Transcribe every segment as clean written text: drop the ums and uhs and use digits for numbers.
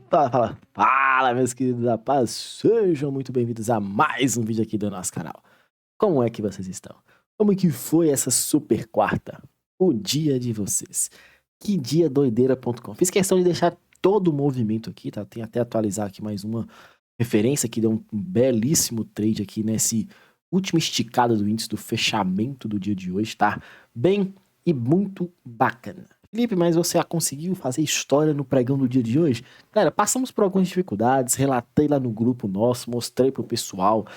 Fala, meus queridos da paz, sejam muito bem-vindos a mais um vídeo aqui do nosso canal. Como é que vocês estão? Como que foi essa super quarta? O dia de vocês. Que dia doideira.com. Fiz questão de deixar todo o movimento aqui, tá? Tem até atualizar aqui mais uma referência que deu um belíssimo trade aqui nesse última esticada do índice do fechamento do dia de hoje, tá? Bem e muito bacana. Felipe, mas você conseguiu fazer história no pregão do dia de hoje? Galera, passamos por algumas dificuldades, relatei lá no grupo nosso, mostrei pro pessoal.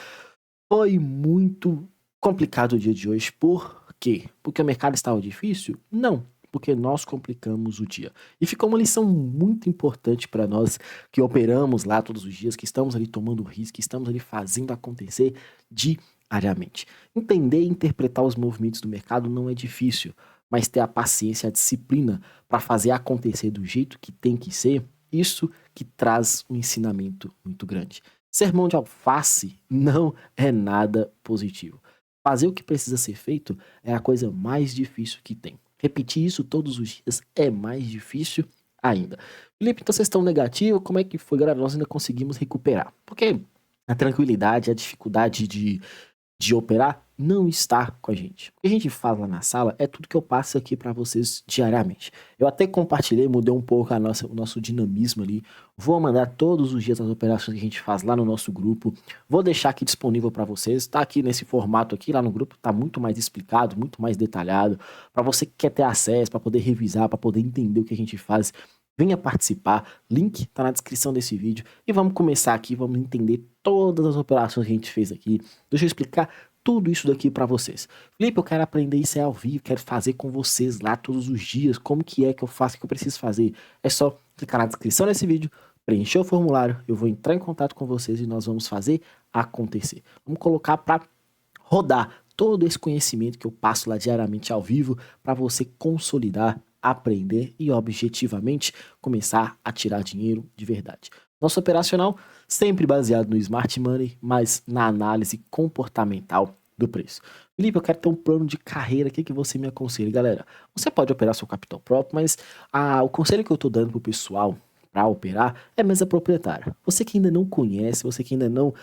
Foi muito complicado o dia de hoje. Por quê? Porque o mercado estava difícil? Não, porque nós complicamos o dia. E ficou uma lição muito importante para nós que operamos lá todos os dias, que estamos ali tomando risco, que estamos ali fazendo acontecer diariamente. Entender e interpretar os movimentos do mercado não é difícil, mas ter a paciência, a disciplina para fazer acontecer do jeito que tem que ser, isso que traz um ensinamento muito grande. Sermão de alface não é nada positivo. Fazer o que precisa ser feito é a coisa mais difícil que tem. Repetir isso todos os dias é mais difícil ainda. Felipe, então vocês estão negativos? Como é que foi, galera? Nós ainda conseguimos recuperar. Porque a tranquilidade, a dificuldade de operar não está com a gente. O que a gente faz lá na sala é tudo que eu passo aqui para vocês diariamente. Eu até compartilhei, mudei um pouco o nosso dinamismo ali. Vou mandar todos os dias as operações que a gente faz lá no nosso grupo. Vou deixar aqui disponível para vocês. Tá aqui nesse formato aqui lá no grupo, tá muito mais explicado, muito mais detalhado. Para você que quer ter acesso, para poder revisar, para poder entender o que a gente faz, venha participar, link tá na descrição desse vídeo e vamos começar aqui, vamos entender todas as operações que a gente fez aqui. Deixa eu explicar tudo isso daqui para vocês. Felipe, eu quero aprender isso ao vivo, quero fazer com vocês lá todos os dias, como que é que eu faço, o que eu preciso fazer? É só clicar na descrição desse vídeo, preencher o formulário, eu vou entrar em contato com vocês e nós vamos fazer acontecer. Vamos colocar para rodar todo esse conhecimento que eu passo lá diariamente ao vivo para você consolidar, aprender e objetivamente começar a tirar dinheiro de verdade. Nosso operacional sempre baseado no Smart Money, mas na análise comportamental do preço. Felipe, eu quero ter um plano de carreira, o que você me aconselha? Galera, você pode operar seu capital próprio, mas o conselho que eu estou dando para o pessoal para operar é mesa proprietária. Você que ainda não conhece, você que ainda não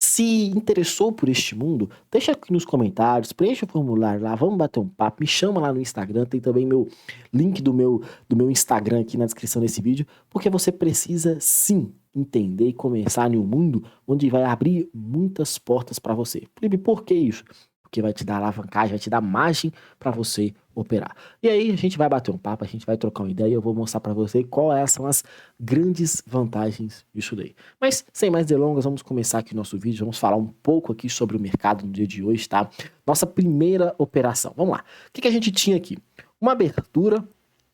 se interessou por este mundo, deixa aqui nos comentários, preencha o formulário lá, vamos bater um papo, me chama lá no Instagram, tem também meu link do meu Instagram aqui na descrição desse vídeo, porque você precisa sim entender e começar em um mundo onde vai abrir muitas portas para você. Felipe, por que isso? Porque vai te dar alavancagem, vai te dar margem para você operar. E aí a gente vai bater um papo, a gente vai trocar uma ideia e eu vou mostrar para você quais são as grandes vantagens disso daí. Mas sem mais delongas, vamos começar aqui o nosso vídeo, vamos falar um pouco aqui sobre o mercado no dia de hoje, tá? Nossa primeira operação, vamos lá. O que a gente tinha aqui? Uma abertura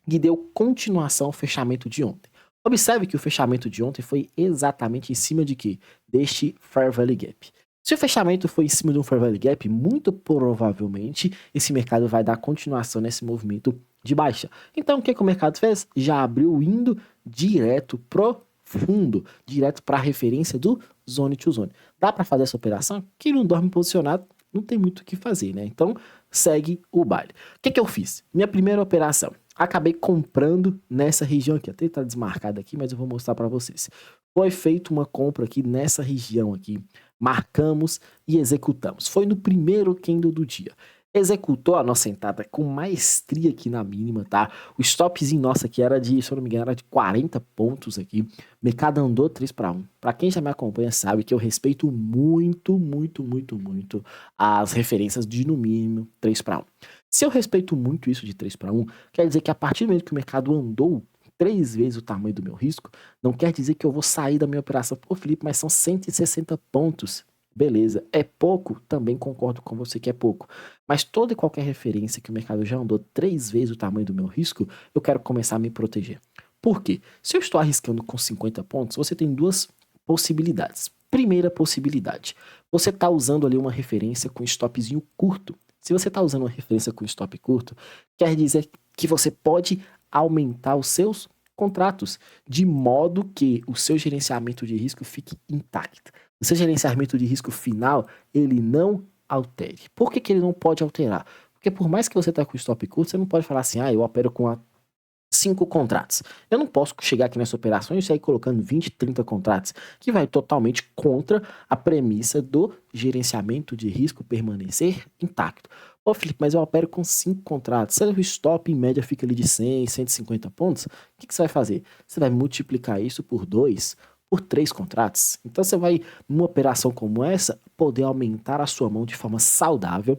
que deu continuação ao fechamento de ontem. Observe que o fechamento de ontem foi exatamente em cima de quê? Deste Fair Value Gap. Se o fechamento foi em cima de um Fair Value Gap, muito provavelmente esse mercado vai dar continuação nesse movimento de baixa. Então o que o mercado fez? Já abriu indo direto pro fundo, direto para a referência do Zone to Zone. Dá para fazer essa operação? Quem não dorme posicionado não tem muito o que fazer, né? Então segue o baile. O que eu fiz? Minha primeira operação. Acabei comprando nessa região aqui. Até tá desmarcado aqui, mas eu vou mostrar para vocês. Foi feita uma compra aqui nessa região aqui. Marcamos e executamos. Foi no primeiro candle do dia. Executou a nossa entrada com maestria aqui na mínima, tá? O stopzinho nosso aqui era de, se eu não me engano, era de 40 pontos aqui. O mercado andou 3 para 1. Para quem já me acompanha sabe que eu respeito muito, muito, muito, muito as referências de no mínimo 3 para 1. Se eu respeito muito isso de 3 para 1, quer dizer que a partir do momento que o mercado andou 3 vezes o tamanho do meu risco, não quer dizer que eu vou sair da minha operação. Pô, Felipe, mas são 160 pontos. Beleza, é pouco? Também concordo com você que é pouco. Mas toda e qualquer referência que o mercado já andou 3 vezes o tamanho do meu risco, eu quero começar a me proteger. Por quê? Se eu estou arriscando com 50 pontos, você tem duas possibilidades. Primeira possibilidade, você está usando ali uma referência com stopzinho curto. Se você está usando uma referência com stop curto, quer dizer que você pode aumentar os seus contratos, de modo que o seu gerenciamento de risco fique intacto. O seu gerenciamento de risco final, ele não altere. Por que ele não pode alterar? Porque por mais que você está com stop curto, você não pode falar assim, eu opero com a 5 contratos. Eu não posso chegar aqui nessa operação e sair colocando 20, 30 contratos, que vai totalmente contra a premissa do gerenciamento de risco permanecer intacto. Ô Felipe, mas eu opero com 5 contratos. Se o stop em média fica ali de 100, 150 pontos, o que você vai fazer? Você vai multiplicar isso por 2, por 3 contratos. Então você vai, numa operação como essa, poder aumentar a sua mão de forma saudável,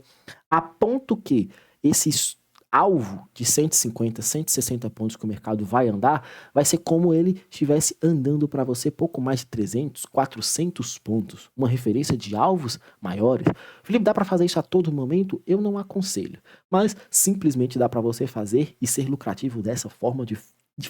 a ponto que esse alvo de 150, 160 pontos que o mercado vai andar, vai ser como ele estivesse andando para você pouco mais de 300, 400 pontos. Uma referência de alvos maiores. Felipe, dá para fazer isso a todo momento? Eu não aconselho. Mas simplesmente dá para você fazer e ser lucrativo dessa forma de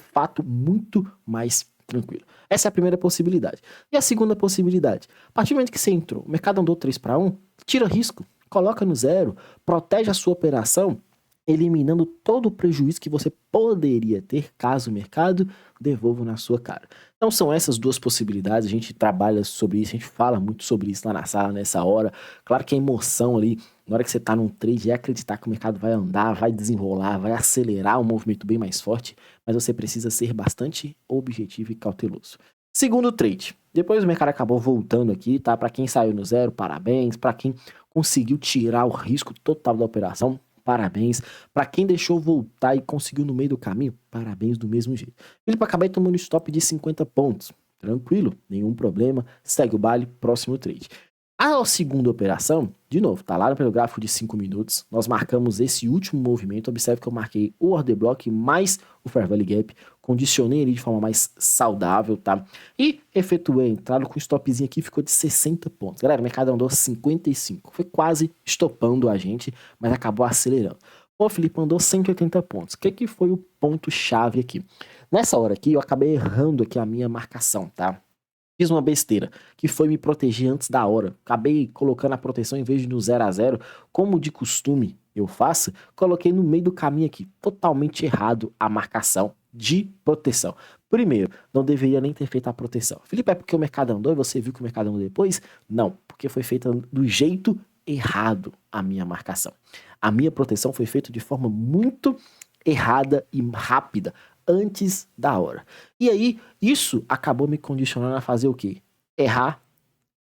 fato muito mais tranquilo. Essa é a primeira possibilidade. E a segunda possibilidade, a partir do momento que você entrou, o mercado andou 3 para 1, tira risco, coloca no zero, protege a sua operação, eliminando todo o prejuízo que você poderia ter caso o mercado devolva na sua cara. Então são essas duas possibilidades, a gente trabalha sobre isso, a gente fala muito sobre isso lá na sala nessa hora. Claro que a emoção ali, na hora que você está num trade, é acreditar que o mercado vai andar, vai desenrolar, vai acelerar um movimento bem mais forte, mas você precisa ser bastante objetivo e cauteloso. Segundo trade, depois o mercado acabou voltando aqui, tá? Para quem saiu no zero, parabéns. Para quem conseguiu tirar o risco total da operação, parabéns. Para quem deixou voltar e conseguiu no meio do caminho, parabéns do mesmo jeito. Felipe, acabei tomando stop de 50 pontos. Tranquilo, nenhum problema. Segue o baile, próximo trade. A segunda operação, de novo, tá lá pelo gráfico de 5 minutos. Nós marcamos esse último movimento. Observe que eu marquei o order block mais o fair value gap. Condicionei ele de forma mais saudável, tá? E efetuei a entrada com o stopzinho aqui, ficou de 60 pontos. Galera, o mercado andou 55. Foi quase estopando a gente, mas acabou acelerando. O Felipe andou 180 pontos. O que foi o ponto-chave aqui? Nessa hora aqui, eu acabei errando aqui a minha marcação, tá? Fiz uma besteira, que foi me proteger antes da hora. Acabei colocando a proteção em vez de no 0 a 0, como de costume eu faço, coloquei no meio do caminho aqui. Totalmente errado a marcação de proteção. Primeiro, não deveria nem ter feito a proteção. Felipe, é porque o mercado andou e você viu que o mercado andou depois? Não, porque foi feita do jeito errado a minha marcação. A minha proteção foi feita de forma muito errada e rápida, antes da hora. E aí, isso acabou me condicionando a fazer o quê? Errar,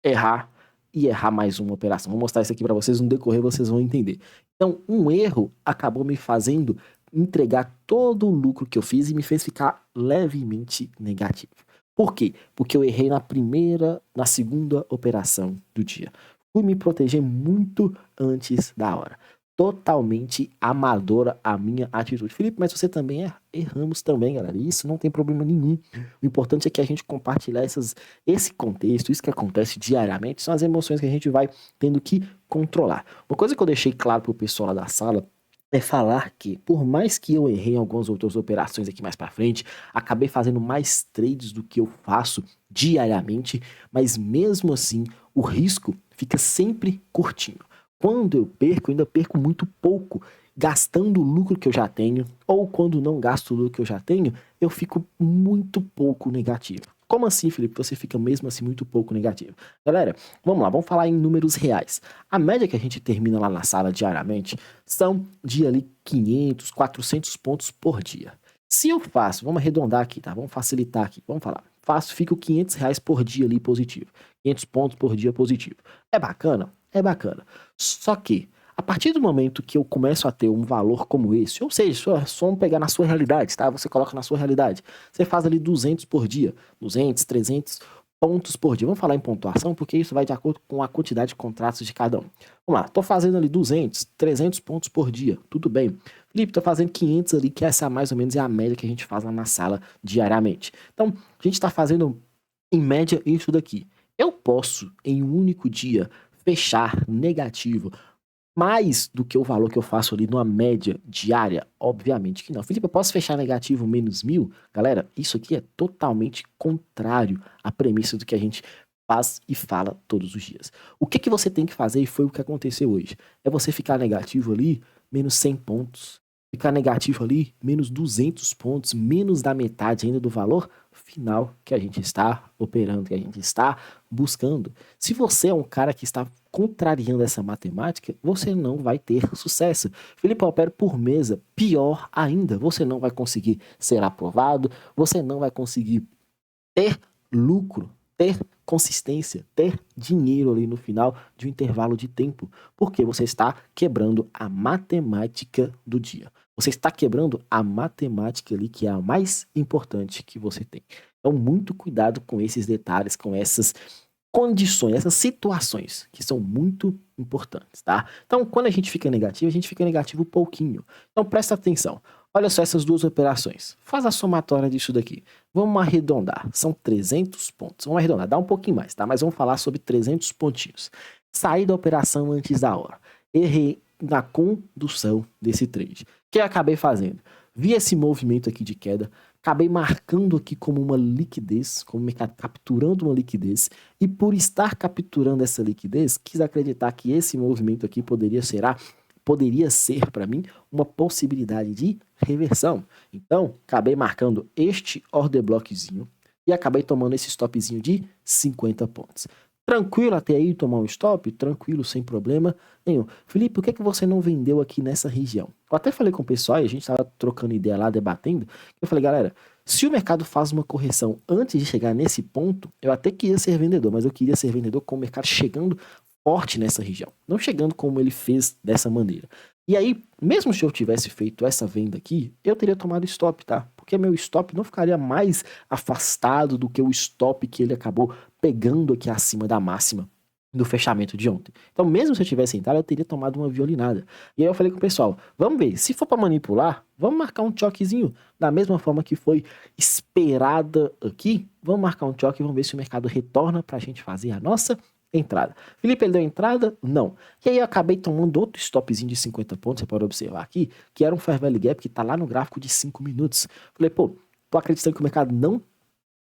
errar e errar mais uma operação. Vou mostrar isso aqui para vocês, no decorrer vocês vão entender. Então, um erro acabou me fazendo entregar todo o lucro que eu fiz e me fez ficar levemente negativo. Por quê? Porque eu errei na segunda operação do dia. Fui me proteger muito antes da hora. Totalmente amadora a minha atitude. Felipe, mas você também erramos também, galera. Isso não tem problema nenhum. O importante é que a gente compartilhar esse contexto, isso que acontece diariamente, são as emoções que a gente vai tendo que controlar. Uma coisa que eu deixei claro pro pessoal lá da sala é falar que, por mais que eu errei em algumas outras operações aqui mais pra frente, acabei fazendo mais trades do que eu faço diariamente, mas mesmo assim, o risco fica sempre curtinho. Quando eu perco, ainda perco muito pouco, gastando o lucro que eu já tenho, ou quando não gasto o lucro que eu já tenho, eu fico muito pouco negativo. Como assim, Felipe? Você fica mesmo assim muito pouco negativo. Galera, vamos lá, vamos falar em números reais. A média que a gente termina lá na sala diariamente são de ali 500, 400 pontos por dia. Se eu faço, vamos arredondar aqui, tá? Vamos facilitar aqui, vamos falar. Fico R$500 por dia ali positivo. 500 pontos por dia positivo. É bacana? É bacana. Só que, a partir do momento que eu começo a ter um valor como esse, ou seja, só vamos pegar na sua realidade, tá? Você coloca na sua realidade. Você faz ali 200 por dia. 200, 300 pontos por dia. Vamos falar em pontuação, porque isso vai de acordo com a quantidade de contratos de cada um. Vamos lá, tô fazendo ali 200, 300 pontos por dia. Tudo bem. Felipe, tô fazendo 500 ali, que essa mais ou menos é a média que a gente faz lá na sala diariamente. Então, a gente tá fazendo, em média, isso daqui. Eu posso, em um único dia, fechar negativo mais do que o valor que eu faço ali numa média diária? Obviamente que não. Felipe, eu posso fechar negativo menos 1.000? Galera, isso aqui é totalmente contrário à premissa do que a gente faz e fala todos os dias. O que você tem que fazer, e foi o que aconteceu hoje, é você ficar negativo ali, menos 100 pontos. Ficar negativo ali, menos 200 pontos, menos da metade ainda do valor final que a gente está operando, que a gente está buscando. Se você é um cara que está contrariando essa matemática, você não vai ter sucesso. Felipe, eu opero por mesa. Pior ainda, você não vai conseguir ser aprovado, você não vai conseguir ter lucro, ter consistência, ter dinheiro ali no final de um intervalo de tempo, porque você está quebrando a matemática do dia. Você está quebrando a matemática ali que é a mais importante que você tem. Então, muito cuidado com esses detalhes, com essas condições, essas situações que são muito importantes, tá? Então, quando a gente fica negativo pouquinho. Então, presta atenção. Olha só essas duas operações. Faz a somatória disso daqui. Vamos arredondar. São 300 pontos. Vamos arredondar. Dá um pouquinho mais, tá? Mas vamos falar sobre 300 pontinhos. Saí da operação antes da hora. Errei na condução desse trade. O que eu acabei fazendo? Vi esse movimento aqui de queda. Acabei marcando aqui como uma liquidez, como o mercado capturando uma liquidez. E por estar capturando essa liquidez, quis acreditar que esse movimento aqui poderia ser para mim uma possibilidade de reversão. Então, acabei marcando este order blockzinho e acabei tomando esse stopzinho de 50 pontos. Tranquilo até aí tomar um stop? Tranquilo, sem problema nenhum. Felipe, por que você não vendeu aqui nessa região? Eu até falei com o pessoal e a gente estava trocando ideia lá, debatendo. Eu falei, galera, se o mercado faz uma correção antes de chegar nesse ponto, eu até queria ser vendedor, mas eu queria ser vendedor com o mercado chegando forte nessa região, não chegando como ele fez dessa maneira. E aí, mesmo se eu tivesse feito essa venda aqui, eu teria tomado stop, tá? Porque meu stop não ficaria mais afastado do que o stop que ele acabou pegando aqui acima da máxima do fechamento de ontem. Então, mesmo se eu tivesse entrado, eu teria tomado uma violinada. E aí eu falei com o pessoal, vamos ver, se for para manipular, vamos marcar um choquezinho, da mesma forma que foi esperada aqui, vamos marcar um choque e vamos ver se o mercado retorna para a gente fazer a nossa entrada. Felipe, ele deu entrada? Não. E aí eu acabei tomando outro stopzinho de 50 pontos, você pode observar aqui, que era um Fair Value Gap que tá lá no gráfico de 5 minutos. Falei, pô, tô acreditando que o mercado não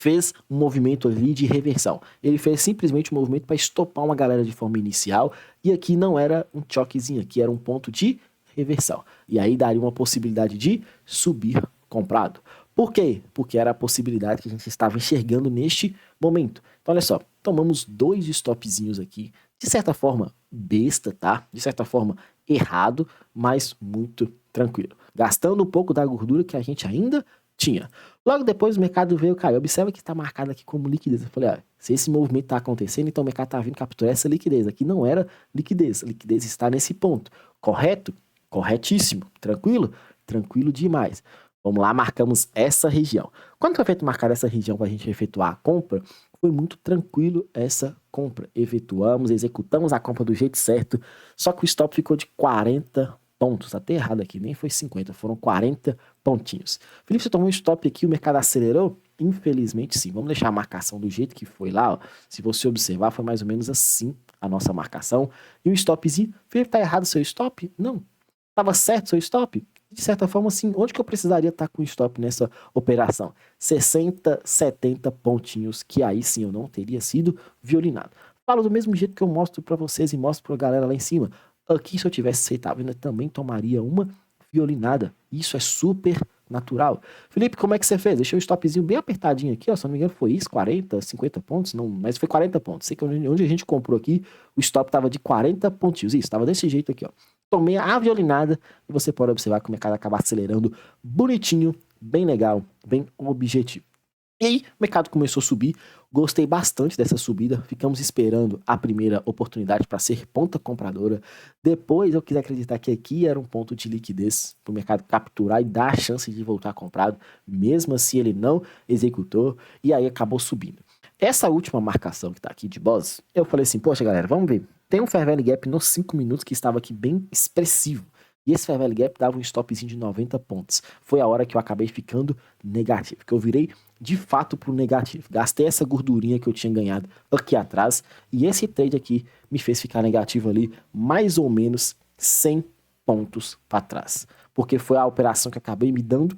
fez um movimento ali de reversão. Ele fez simplesmente um movimento para estopar uma galera de forma inicial, e aqui não era um choquezinho, aqui era um ponto de reversão. E aí daria uma possibilidade de subir comprado. Por quê? Porque era a possibilidade que a gente estava enxergando neste momento. Então, olha só, tomamos dois stopzinhos aqui, de certa forma besta, tá? De certa forma errado, mas muito tranquilo. Gastando um pouco da gordura que a gente ainda tinha. Logo depois o mercado veio cair. Observa que está marcado aqui como liquidez. Eu falei, se esse movimento está acontecendo, então o mercado está vindo capturar essa liquidez. Aqui não era liquidez. A liquidez está nesse ponto. Correto? Corretíssimo. Tranquilo? Tranquilo demais. Vamos lá, marcamos essa região. Quando foi feito marcar essa região para a gente efetuar a compra, foi muito tranquilo essa compra. Efetuamos, executamos a compra do jeito certo, só que o stop ficou de 40 pontos. Até errado aqui, nem foi 50, foram 40 pontinhos. Felipe, você tomou um stop aqui, o mercado acelerou? Infelizmente sim. Vamos deixar a marcação do jeito que foi lá, ó. Se você observar, foi mais ou menos assim a nossa marcação. E o stopzinho, Felipe, tá errado o seu stop? Não. Tava certo o seu stop? De certa forma, sim. Onde que eu precisaria estar com stop nessa operação? 60, 70 pontinhos, que aí sim eu não teria sido violinado. Falo do mesmo jeito que eu mostro para vocês e mostro para a galera lá em cima. Aqui, se eu tivesse aceitado, eu também tomaria uma violinada. Isso é super natural. Felipe, como é que você fez? Deixei o stopzinho bem apertadinho aqui, ó. Se não me engano, foi isso, 40, 50 pontos. Não, mas foi 40 pontos. Sei que onde a gente comprou aqui, o stop tava de 40 pontinhos. Isso, tava desse jeito aqui, ó. Tomei a violinada e você pode observar que o mercado acaba acelerando bonitinho, bem legal, bem objetivo. E aí, o mercado começou a subir, gostei bastante dessa subida, ficamos esperando a primeira oportunidade para ser ponta compradora. Depois eu quis acreditar que aqui era um ponto de liquidez para o mercado capturar e dar a chance de voltar comprado, mesmo assim ele não executou, e aí acabou subindo. Essa última marcação que está aqui de boss, eu falei assim, poxa galera, vamos ver. Tem um Fair Value Gap nos 5 minutos que estava aqui bem expressivo. E esse Fair Value Gap dava um stopzinho de 90 pontos. Foi a hora que eu acabei ficando negativo, que eu virei de fato pro negativo. Gastei essa gordurinha que eu tinha ganhado aqui atrás e esse trade aqui me fez ficar negativo ali mais ou menos 100 pontos para trás. Porque foi a operação que acabei me dando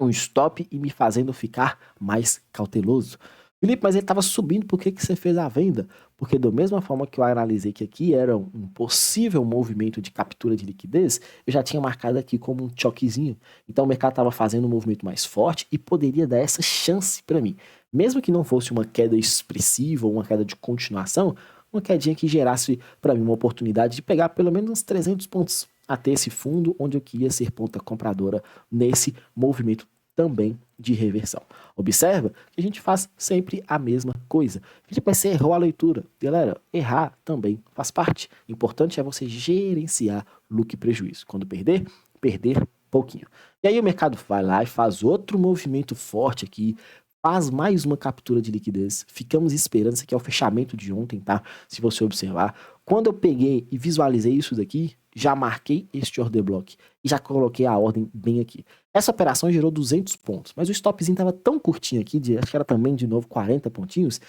um stop e me fazendo ficar mais cauteloso. Felipe, mas ele estava subindo, por que que você fez a venda? Porque da mesma forma que eu analisei que aqui era um possível movimento de captura de liquidez, eu já tinha marcado aqui como um choquezinho. Então o mercado estava fazendo um movimento mais forte e poderia dar essa chance para mim. Mesmo que não fosse uma queda expressiva ou uma queda de continuação, uma quedinha que gerasse para mim uma oportunidade de pegar pelo menos uns 300 pontos até esse fundo onde eu queria ser ponta compradora nesse movimento também de reversão. Observa que a gente faz sempre a mesma coisa. Felipe, mas você errou a leitura. Galera, errar também faz parte. O importante é você gerenciar lucro e prejuízo. Quando perder, perder pouquinho. E aí o mercado vai lá e faz outro movimento forte aqui, faz mais uma captura de liquidez. Ficamos esperando, isso aqui é o fechamento de ontem, tá? Se você observar. Quando eu peguei e visualizei isso daqui, já marquei este order block e já coloquei a ordem bem aqui. Essa operação gerou 200 pontos, mas o stopzinho estava tão curtinho aqui, acho que era também de novo 40 pontinhos.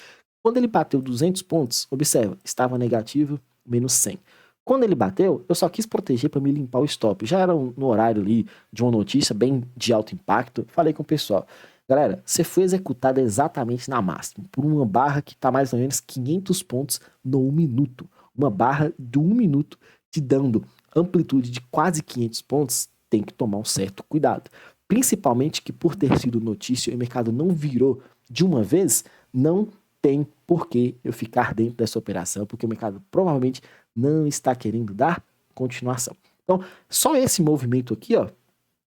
Quando ele bateu 200 pontos, observa, estava negativo, menos 100. Quando ele bateu, eu só quis proteger para me limpar o stop. Já era no horário ali de uma notícia bem de alto impacto. Falei com o pessoal, galera, você foi executado exatamente na máxima, por uma barra que está mais ou menos 500 pontos no 1 minuto. Uma barra de 1 minuto te dando amplitude de quase 500 pontos, tem que tomar um certo cuidado. Principalmente que por ter sido notícia e o mercado não virou de uma vez, não tem por que eu ficar dentro dessa operação, porque o mercado provavelmente não está querendo dar continuação. Então, só esse movimento aqui, ó,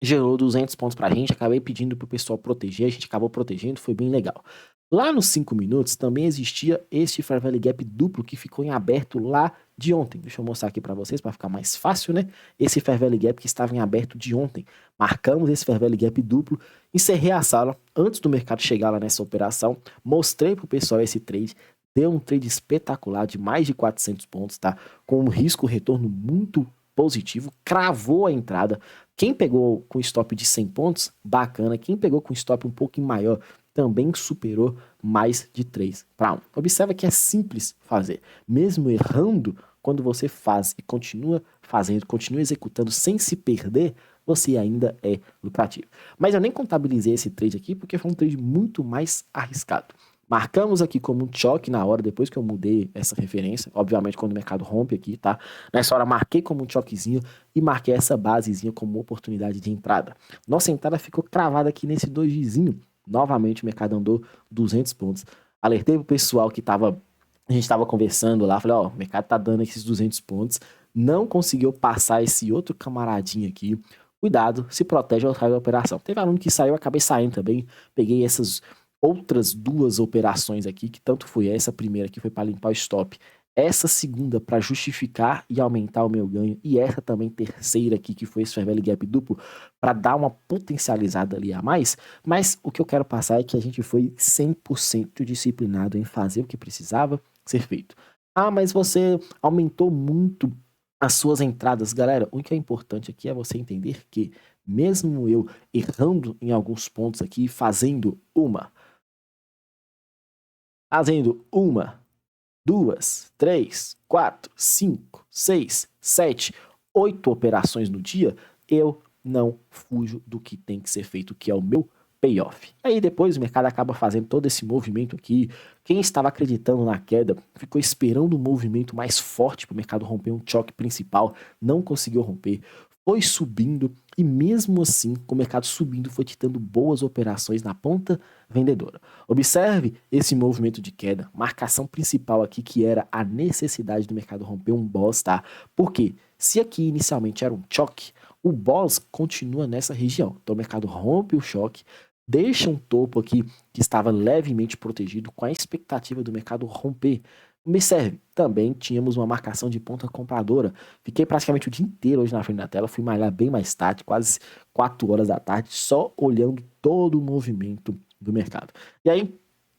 gerou 200 pontos pra gente, acabei pedindo pro pessoal proteger, a gente acabou protegendo, foi bem legal. Lá nos 5 minutos também existia este Fair Value Gap duplo que ficou em aberto lá de ontem. Deixa eu mostrar aqui para vocês para ficar mais fácil, né? Esse Fair Value Gap que estava em aberto de ontem. Marcamos esse Fair Value Gap duplo, encerrei a sala antes do mercado chegar lá nessa operação, mostrei pro pessoal esse trade, deu um trade espetacular de mais de 400 pontos, tá? Com um risco-retorno muito positivo, cravou a entrada. Quem pegou com stop de 100 pontos, bacana. Quem pegou com stop um pouquinho maior, também superou mais de 3 para 1. Observa que é simples fazer. Mesmo errando, quando você faz e continua fazendo, continua executando sem se perder, você ainda é lucrativo. Mas eu nem contabilizei esse trade aqui porque foi um trade muito mais arriscado. Marcamos aqui como um choque na hora, depois que eu mudei essa referência, obviamente quando o mercado rompe aqui, tá? Nessa hora marquei como um choquezinho e marquei essa basezinha como oportunidade de entrada. Nossa entrada ficou cravada aqui nesse dojizinho. Novamente o mercado andou 200 pontos. Alertei pro pessoal que a gente tava conversando lá, falei, ó, o mercado tá dando esses 200 pontos, não conseguiu passar esse outro camaradinho aqui. Cuidado, se protege ao sair da operação. Teve aluno que saiu, eu acabei saindo também, peguei essas outras duas operações aqui, que tanto foi essa primeira que foi para limpar o stop, essa segunda para justificar e aumentar o meu ganho, e essa também terceira aqui, que foi esse Fair Value Gap duplo, para dar uma potencializada ali a mais. Mas o que eu quero passar é que a gente foi 100% disciplinado em fazer o que precisava ser feito. Ah, mas você aumentou muito as suas entradas. Galera, o que é importante aqui é você entender que mesmo eu errando em alguns pontos aqui, fazendo uma, duas, três, quatro, cinco, seis, sete, 8 operações no dia, eu não fujo do que tem que ser feito, que é o meu payoff. Aí depois o mercado acaba fazendo todo esse movimento aqui. Quem estava acreditando na queda ficou esperando um movimento mais forte para o mercado romper um choque principal, não conseguiu romper, foi subindo e mesmo assim, com o mercado subindo, foi te dando boas operações na ponta vendedora. Observe esse movimento de queda, marcação principal aqui que era a necessidade do mercado romper um boss, tá? Porque se aqui inicialmente era um choque, o boss continua nessa região. Então o mercado rompe o choque, deixa um topo aqui que estava levemente protegido com a expectativa do mercado romper. Observe, também tínhamos uma marcação de ponta compradora. Fiquei praticamente o dia inteiro hoje na frente da tela, fui malhar bem mais tarde, quase 4 horas da tarde, só olhando todo o movimento do mercado. E aí,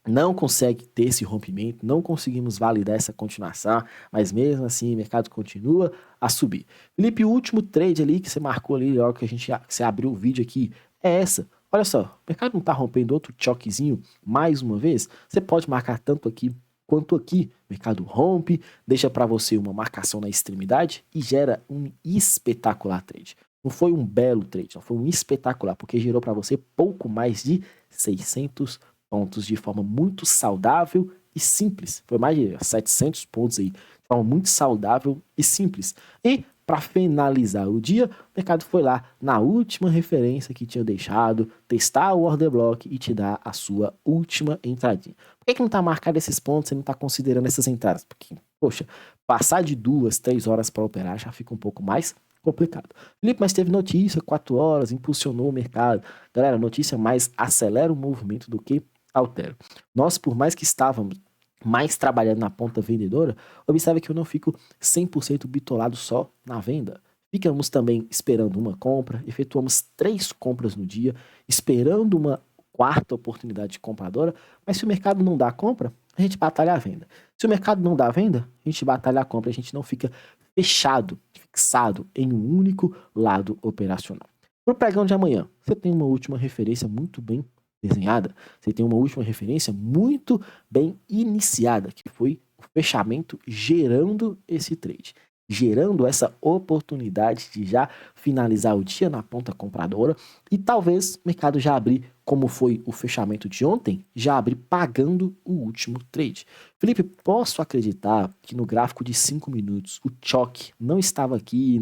não consegue ter esse rompimento, não conseguimos validar essa continuação, mas mesmo assim o mercado continua a subir. Felipe, o último trade ali que você marcou ali, logo que você abriu o vídeo aqui, é essa. Olha só, o mercado não está rompendo outro choquezinho mais uma vez? Você pode marcar tanto aqui quanto aqui. O mercado rompe, deixa para você uma marcação na extremidade e gera um espetacular trade. Não foi um belo trade, não foi um espetacular, porque gerou para você pouco mais de 600 pontos de forma muito saudável e simples. Foi mais de 700 pontos aí, de forma muito saudável e simples. E para finalizar o dia, o mercado foi lá na última referência que tinha deixado, testar o order block e te dar a sua última entradinha. Por que não está marcado esses pontos e não está considerando essas entradas? Porque, poxa, passar de 2, 3 horas para operar já fica um pouco mais complicado. Felipe, mas teve notícia, 4 horas, impulsionou o mercado. Galera, notícia mais acelera o movimento do que altera. Nós, por mais que estávamos mais trabalhando na ponta vendedora, observe que eu não fico 100% bitolado só na venda. Ficamos também esperando uma compra, efetuamos 3 compras no dia, esperando uma quarta oportunidade compradora, mas se o mercado não dá a compra, a gente batalha a venda. Se o mercado não dá a venda, a gente batalha a compra, a gente não fica fechado, fixado em um único lado operacional. Para o pregão de amanhã, você tem uma última referência muito bem desenhada, você tem uma última referência muito bem iniciada, que foi o fechamento gerando esse trade, gerando essa oportunidade de já finalizar o dia na ponta compradora e talvez o mercado já abrir, como foi o fechamento de ontem, já abrir pagando o último trade. Felipe, posso acreditar que no gráfico de 5 minutos o choque não estava aqui,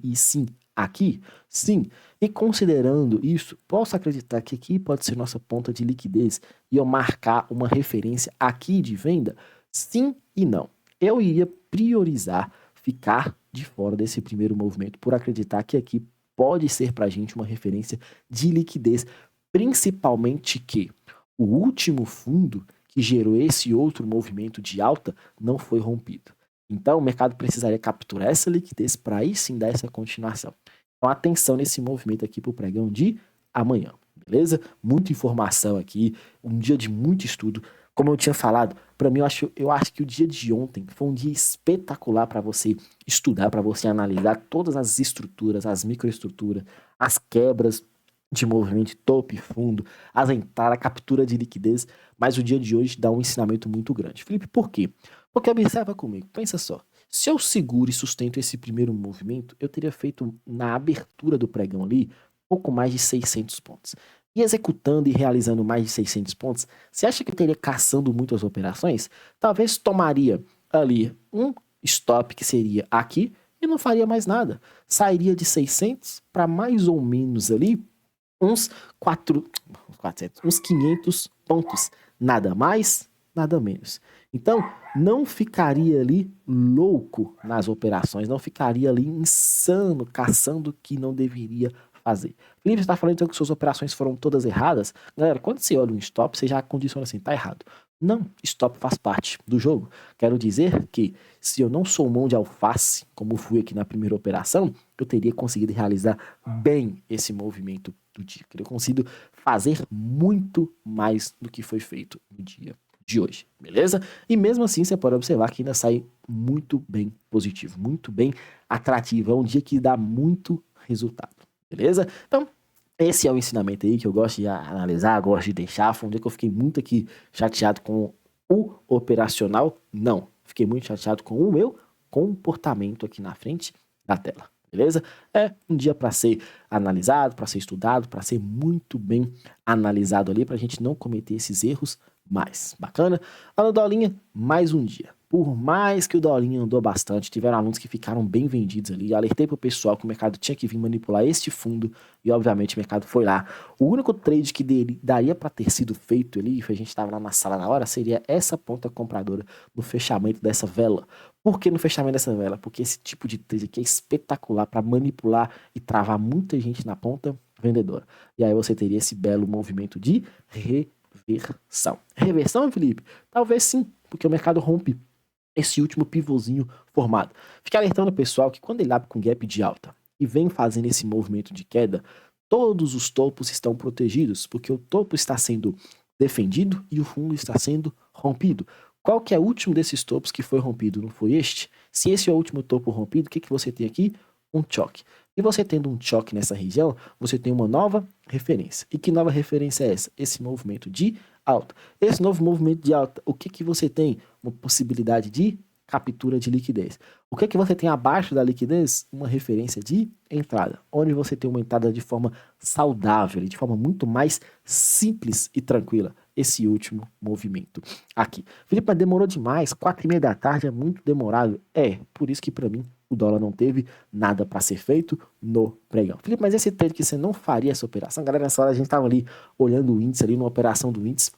e sim aqui? Sim. E considerando isso, posso acreditar que aqui pode ser nossa ponta de liquidez e eu marcar uma referência aqui de venda? Sim e não. Eu iria priorizar ficar de fora desse primeiro movimento por acreditar que aqui pode ser para a gente uma referência de liquidez, principalmente que o último fundo que gerou esse outro movimento de alta não foi rompido. Então o mercado precisaria capturar essa liquidez para aí sim dar essa continuação. Então atenção nesse movimento aqui para o pregão de amanhã, beleza? Muita informação aqui, um dia de muito estudo. Como eu tinha falado, para mim eu acho que o dia de ontem foi um dia espetacular para você estudar, para você analisar todas as estruturas, as microestruturas, as quebras de movimento de topo e fundo, as entradas, a captura de liquidez, mas o dia de hoje dá um ensinamento muito grande. Felipe, por quê? Porque observa comigo, pensa só, se eu seguro e sustento esse primeiro movimento, eu teria feito na abertura do pregão ali, pouco mais de 600 pontos. E executando e realizando mais de 600 pontos, você acha que eu teria caçando muitas operações? Talvez tomaria ali um stop que seria aqui e não faria mais nada. Sairia de 600 para mais ou menos ali uns 400, uns 500 pontos. Nada mais, nada menos. Então, não ficaria ali louco nas operações, não ficaria ali insano, caçando o que não deveria fazer. Felipe, você está falando então que suas operações foram todas erradas? Galera, quando você olha um stop, você já condiciona assim, tá errado. Não, stop faz parte do jogo. Quero dizer que se eu não sou mão de alface, como fui aqui na primeira operação, eu teria conseguido realizar bem esse movimento do dia. Eu teria conseguido fazer muito mais do que foi feito no dia de hoje, beleza? E mesmo assim você pode observar que ainda sai muito bem positivo, muito bem atrativo. É um dia que dá muito resultado, beleza? Então, esse é o ensinamento aí que eu gosto de analisar, gosto de deixar. Foi um dia que eu fiquei muito aqui chateado com o operacional. Não, fiquei muito chateado com o meu comportamento aqui na frente da tela, beleza? É um dia para ser analisado, para ser estudado, para ser muito bem analisado ali, para a gente não cometer esses erros mais. Bacana? Lá no Dolinha, mais um dia. Por mais que o Dolinha andou bastante, tiveram alunos que ficaram bem vendidos ali. Alertei pro pessoal que o mercado tinha que vir manipular este fundo e, obviamente, o mercado foi lá. O único trade que daria para ter sido feito ali, a gente estava lá na sala na hora, seria essa ponta compradora no fechamento dessa vela. Por que no fechamento dessa vela? Porque esse tipo de trade aqui é espetacular para manipular e travar muita gente na ponta vendedora. E aí você teria esse belo movimento de reversão. Reversão, Felipe? Talvez sim, porque o mercado rompe esse último pivôzinho formado. Fica alertando o pessoal que quando ele abre com gap de alta e vem fazendo esse movimento de queda, todos os topos estão protegidos, porque o topo está sendo defendido e o fundo está sendo rompido. Qual que é o último desses topos que foi rompido? Não foi este? Se esse é o último topo rompido, o que, que você tem aqui? Um choque. E você tendo um choque nessa região, você tem uma nova referência. E que nova referência é essa? Esse movimento de alta. Esse novo movimento de alta, o que, que você tem? Uma possibilidade de captura de liquidez. O que, que você tem abaixo da liquidez? Uma referência de entrada, onde você tem uma entrada de forma saudável, de forma muito mais simples e tranquila. esse último movimento aqui. Felipe, mas demorou demais, 4h30 da tarde é muito demorado. Por isso que para mim o dólar não teve nada para ser feito no pregão. Felipe, mas esse trade que você não faria essa operação? Galera, nessa hora a gente tava ali olhando o índice ali, numa operação do índice,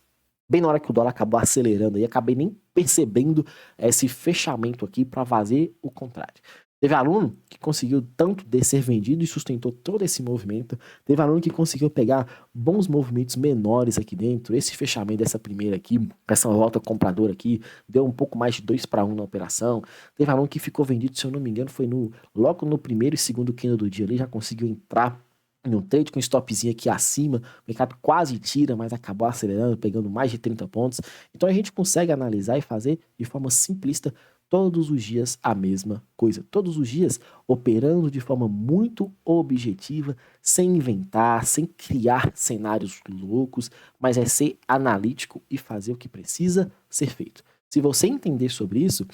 bem na hora que o dólar acabou acelerando e acabei nem percebendo esse fechamento aqui para fazer o contrário. Teve aluno que conseguiu tanto de ser vendido e sustentou todo esse movimento. Teve aluno que conseguiu pegar bons movimentos menores aqui dentro. Esse fechamento dessa primeira aqui, essa volta compradora aqui, deu um pouco mais de 2-1 na operação. Teve aluno que ficou vendido, se eu não me engano, foi logo no primeiro e segundo candle do dia ali, já conseguiu entrar em um trade com stopzinho aqui acima, o mercado quase tira, mas acabou acelerando, pegando mais de 30 pontos. Então a gente consegue analisar e fazer de forma simplista todos os dias a mesma coisa. Todos os dias operando de forma muito objetiva, sem inventar, sem criar cenários loucos, mas é ser analítico e fazer o que precisa ser feito. Se você entender sobre isso,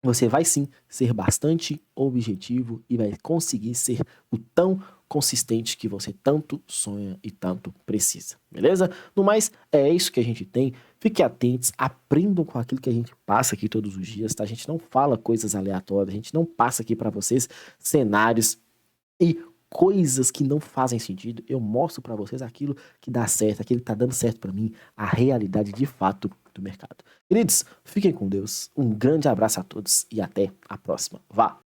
você vai sim ser bastante objetivo e vai conseguir ser o tão consistente que você tanto sonha e tanto precisa, beleza? No mais, é isso que a gente tem. Fiquem atentos, aprendam com aquilo que a gente passa aqui todos os dias, tá? A gente não fala coisas aleatórias, a gente não passa aqui para vocês cenários e coisas que não fazem sentido. Eu mostro para vocês aquilo que dá certo, aquilo que tá dando certo para mim, a realidade de fato do mercado. Queridos, fiquem com Deus, um grande abraço a todos e até a próxima. Vá!